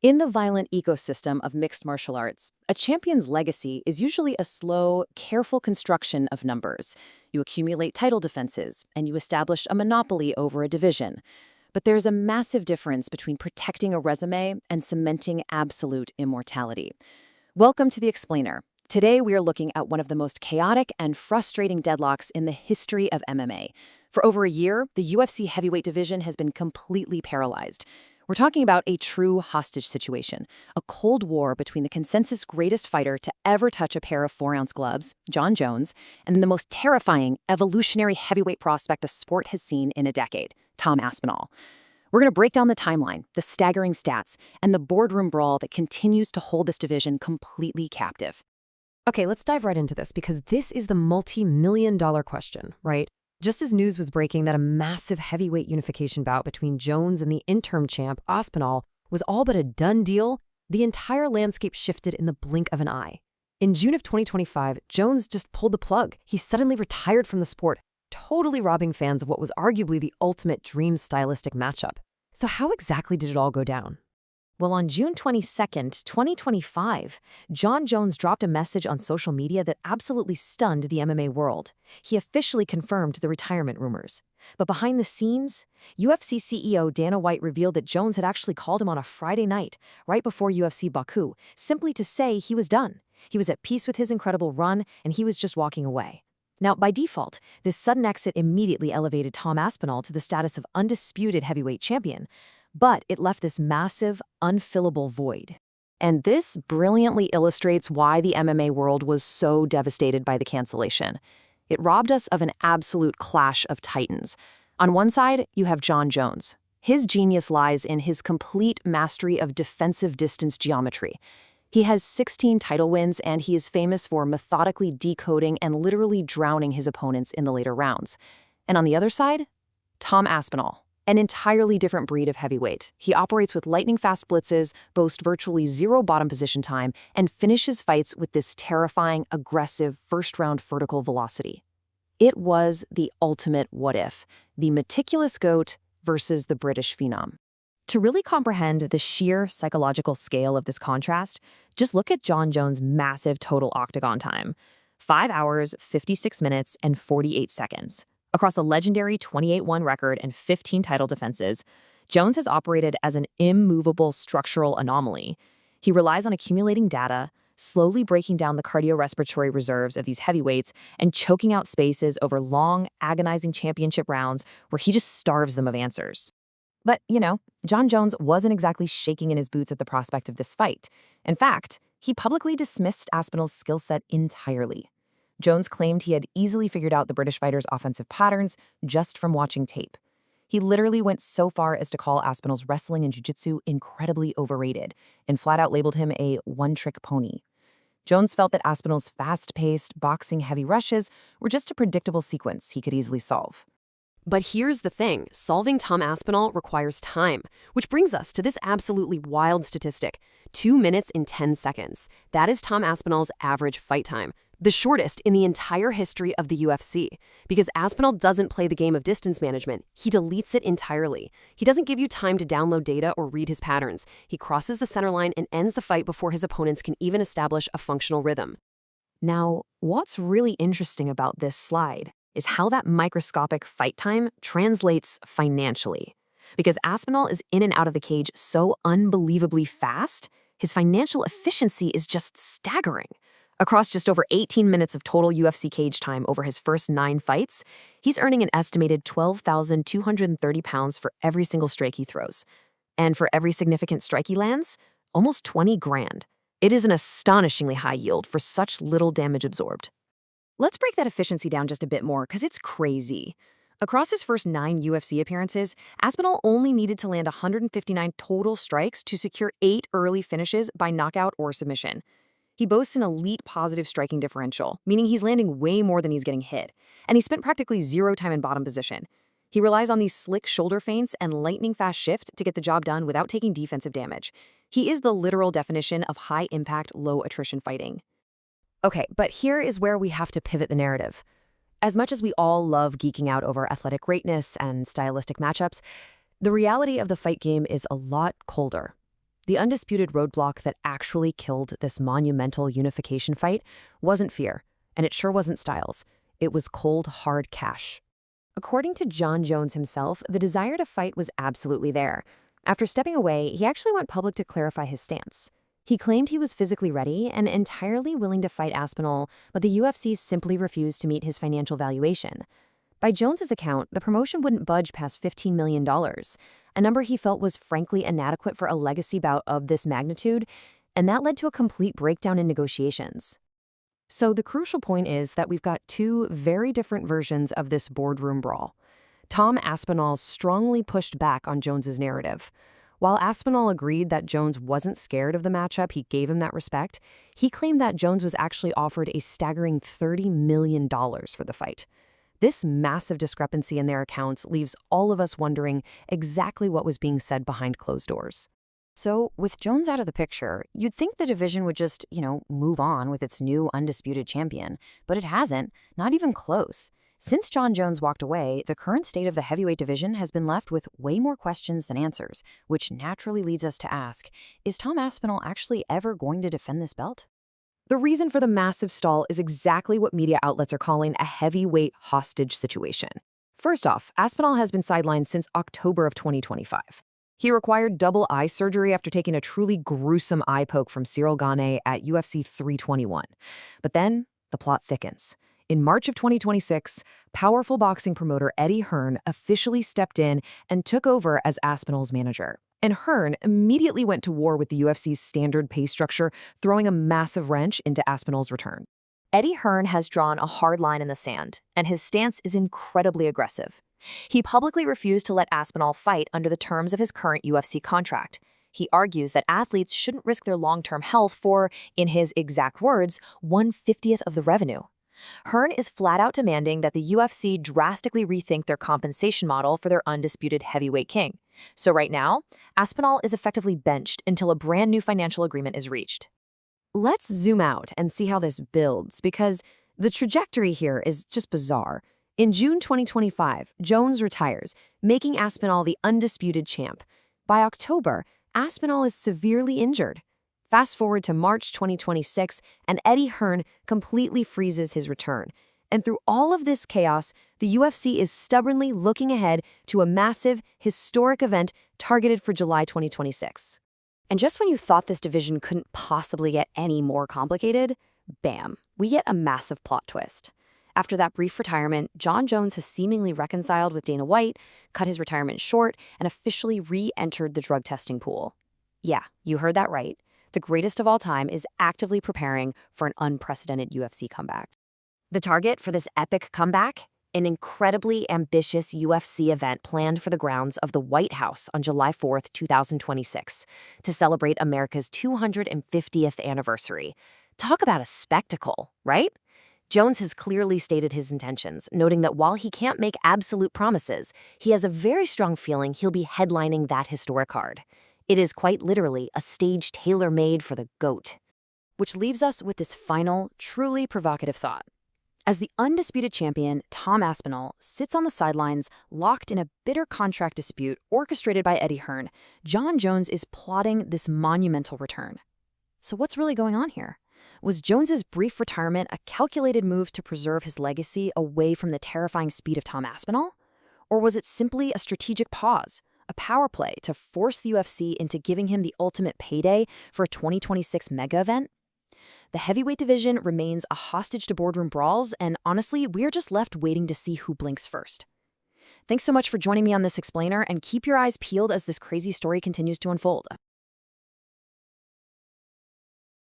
In the violent ecosystem of mixed martial arts, a champion's legacy is usually a slow, careful construction of numbers. You accumulate title defenses, and you establish a monopoly over a division. But there's a massive difference between protecting a resume and cementing absolute immortality. Welcome to The Explainer. Today we are looking at one of the most chaotic and frustrating deadlocks in the history of MMA. For over a year, the UFC heavyweight division has been completely paralyzed. We're talking about a true hostage situation, a cold war between the consensus greatest fighter to ever touch a pair of 4-ounce gloves, Jon Jones, and the most terrifying evolutionary heavyweight prospect the sport has seen in a decade, Tom Aspinall. We're going to break down the timeline, the staggering stats, and the boardroom brawl that continues to hold this division completely captive. Okay, let's dive right into this because this is the multi-million-dollar question, right? Just as news was breaking that a massive heavyweight unification bout between Jones and the interim champ, Aspinall, was all but a done deal, the entire landscape shifted in the blink of an eye. In June of 2025, Jones just pulled the plug. He suddenly retired from the sport, totally robbing fans of what was arguably the ultimate dream stylistic matchup. So how exactly did it all go down? Well, on June 22nd, 2025, Jon Jones dropped a message on social media that absolutely stunned the MMA world. He officially confirmed the retirement rumors. But behind the scenes, UFC CEO Dana White revealed that Jones had actually called him on a Friday night, right before UFC Baku, simply to say he was done. He was at peace with his incredible run, and he was just walking away. Now, by default, this sudden exit immediately elevated Tom Aspinall to the status of undisputed heavyweight champion. But it left this massive, unfillable void. And this brilliantly illustrates why the MMA world was so devastated by the cancellation. It robbed us of an absolute clash of titans. On one side, you have Jon Jones. His genius lies in his complete mastery of defensive distance geometry. He has 16 title wins, and he is famous for methodically decoding and literally drowning his opponents in the later rounds. And on the other side, Tom Aspinall. An entirely different breed of heavyweight. He operates with lightning-fast blitzes, boasts virtually zero bottom position time, and finishes fights with this terrifying, aggressive, first-round vertical velocity. It was the ultimate what-if, the meticulous GOAT versus the British phenom. To really comprehend the sheer psychological scale of this contrast, just look at Jon Jones' massive total octagon time. 5 hours, 56 minutes, and 48 seconds. Across a legendary 28-1 record and 15 title defenses, Jones has operated as an immovable structural anomaly. He relies on accumulating data, slowly breaking down the cardiorespiratory reserves of these heavyweights and choking out spaces over long, agonizing championship rounds where he just starves them of answers. But, Jon Jones wasn't exactly shaking in his boots at the prospect of this fight. In fact, he publicly dismissed Aspinall's skill set entirely. Jones claimed he had easily figured out the British fighter's offensive patterns just from watching tape. He literally went so far as to call Aspinall's wrestling and jiu-jitsu incredibly overrated and flat-out labeled him a one-trick pony. Jones felt that Aspinall's fast-paced, boxing-heavy rushes were just a predictable sequence he could easily solve. But here's the thing, solving Tom Aspinall requires time, which brings us to this absolutely wild statistic, 2 minutes and 10 seconds. That is Tom Aspinall's average fight time, the shortest in the entire history of the UFC. Because Aspinall doesn't play the game of distance management, he deletes it entirely. He doesn't give you time to download data or read his patterns. He crosses the center line and ends the fight before his opponents can even establish a functional rhythm. Now, what's really interesting about this slide is how that microscopic fight time translates financially. Because Aspinall is in and out of the cage so unbelievably fast, his financial efficiency is just staggering. Across just over 18 minutes of total UFC cage time over his first 9 fights, he's earning an estimated 12,230 pounds for every single strike he throws. And for every significant strike he lands, almost 20 grand. It is an astonishingly high yield for such little damage absorbed. Let's break that efficiency down just a bit more, because it's crazy. Across his first 9 UFC appearances, Aspinall only needed to land 159 total strikes to secure 8 early finishes by knockout or submission. He boasts an elite positive striking differential, meaning he's landing way more than he's getting hit, and he spent practically zero time in bottom position. He relies on these slick shoulder feints and lightning-fast shifts to get the job done without taking defensive damage. He is the literal definition of high-impact, low-attrition fighting. Okay, but here is where we have to pivot the narrative. As much as we all love geeking out over athletic greatness and stylistic matchups, the reality of the fight game is a lot colder. The undisputed roadblock that actually killed this monumental unification fight wasn't fear, and it sure wasn't Styles. It was cold, hard cash. According to Jon Jones himself, the desire to fight was absolutely there. After stepping away, he actually went public to clarify his stance. He claimed he was physically ready and entirely willing to fight Aspinall, but the UFC simply refused to meet his financial valuation. By Jones's account, the promotion wouldn't budge past $15 million, a number he felt was frankly inadequate for a legacy bout of this magnitude, and that led to a complete breakdown in negotiations. So the crucial point is that we've got two very different versions of this boardroom brawl. Tom Aspinall strongly pushed back on Jones's narrative. While Aspinall agreed that Jones wasn't scared of the matchup, he gave him that respect, he claimed that Jones was actually offered a staggering $30 million for the fight. This massive discrepancy in their accounts leaves all of us wondering exactly what was being said behind closed doors. So, with Jones out of the picture, you'd think the division would just, move on with its new undisputed champion, but it hasn't, not even close. Since Jon Jones walked away, the current state of the heavyweight division has been left with way more questions than answers, which naturally leads us to ask, is Tom Aspinall actually ever going to defend this belt? The reason for the massive stall is exactly what media outlets are calling a heavyweight hostage situation. First off, Aspinall has been sidelined since October of 2025. He required double eye surgery after taking a truly gruesome eye poke from Cyril Gane at UFC 321. But then, the plot thickens. In March of 2026, powerful boxing promoter Eddie Hearn officially stepped in and took over as Aspinall's manager. And Hearn immediately went to war with the UFC's standard pay structure, throwing a massive wrench into Aspinall's return. Eddie Hearn has drawn a hard line in the sand, and his stance is incredibly aggressive. He publicly refused to let Aspinall fight under the terms of his current UFC contract. He argues that athletes shouldn't risk their long-term health for, in his exact words, 1/50th of the revenue. Hearn is flat out demanding that the UFC drastically rethink their compensation model for their undisputed heavyweight king. So right now, Aspinall is effectively benched until a brand new financial agreement is reached. Let's zoom out and see how this builds, because the trajectory here is just bizarre. In June 2025, Jones retires, making Aspinall the undisputed champ. By October, Aspinall is severely injured. Fast forward to March 2026, and Eddie Hearn completely freezes his return. And through all of this chaos, the UFC is stubbornly looking ahead to a massive, historic event targeted for July 2026. And just when you thought this division couldn't possibly get any more complicated, bam, we get a massive plot twist. After that brief retirement, Jon Jones has seemingly reconciled with Dana White, cut his retirement short, and officially re-entered the drug testing pool. Yeah, you heard that right. The greatest of all time is actively preparing for an unprecedented UFC comeback. The target for this epic comeback? An incredibly ambitious UFC event planned for the grounds of the White House on July 4th, 2026, to celebrate America's 250th anniversary. Talk about a spectacle, right? Jones has clearly stated his intentions, noting that while he can't make absolute promises, he has a very strong feeling he'll be headlining that historic card. It is quite literally a stage tailor-made for the GOAT. Which leaves us with this final, truly provocative thought. As the undisputed champion, Tom Aspinall sits on the sidelines, locked in a bitter contract dispute orchestrated by Eddie Hearn, Jon Jones is plotting this monumental return. So what's really going on here? Was Jones's brief retirement a calculated move to preserve his legacy away from the terrifying speed of Tom Aspinall? Or was it simply a strategic pause, a power play to force the UFC into giving him the ultimate payday for a 2026 mega event? The heavyweight division remains a hostage to boardroom brawls, and honestly, we're just left waiting to see who blinks first. Thanks so much for joining me on this explainer, and keep your eyes peeled as this crazy story continues to unfold.